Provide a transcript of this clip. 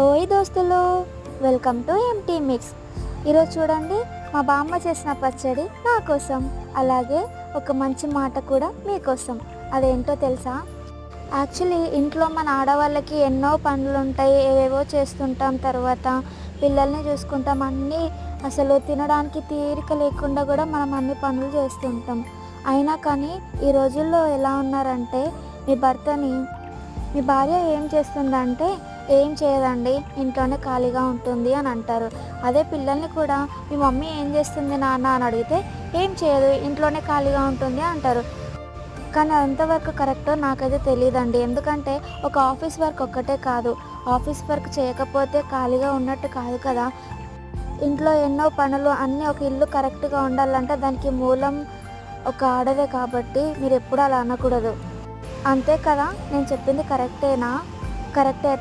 ఓయ్ దోస్తులు, welcome to empty mix. ఈరోజు చూడండి, మా బామ్మ చేసిన పచ్చడి నా కోసం, అలాగే ఒక మంచి మాట కూడా మీకోసం. అదేంటో తెలుసా? యాక్చువల్లీ ఇంట్లో మన ఆడవాళ్ళకి ఎన్నో పనులు ఉంటాయి, ఏవేవో చేస్తుంటాం, తర్వాత పిల్లల్ని చూసుకుంటాం, అన్నీ అసలు తినడానికి తీరిక లేకుండా కూడా మనం అన్ని పనులు చేస్తుంటాం. అయినా కానీ ఈ రోజుల్లో ఎలా ఉన్నారంటే, మీ భార్య ఏం చేస్తుందంటే, ఏం చేయదండి, ఇంట్లోనే ఖాళీగా ఉంటుంది అని అంటారు. అదే పిల్లల్ని కూడా మీ మమ్మీ ఏం చేస్తుంది నాన్న అని అడిగితే, ఏం చేయదు, ఇంట్లోనే ఖాళీగా ఉంటుంది అంటారు. కానీ ఎంతవరకు కరెక్టో నాకైతే తెలియదండి. ఎందుకంటే ఒక ఆఫీస్ వర్క్ ఒక్కటే కాదు, ఆఫీస్ వర్క్ చేయకపోతే ఖాళీగా ఉన్నట్టు కాదు కదా. ఇంట్లో ఎన్నో పనులు అన్నీ, ఒక ఇల్లు కరెక్ట్గా ఉండాలంటే దానికి మూలం ఒక ఆడదే. కాబట్టి మీరు ఎప్పుడు అలా అనకూడదు. అంతే కదా? నేను చెప్పింది కరెక్టేనా? కరెక్ట్ అయితే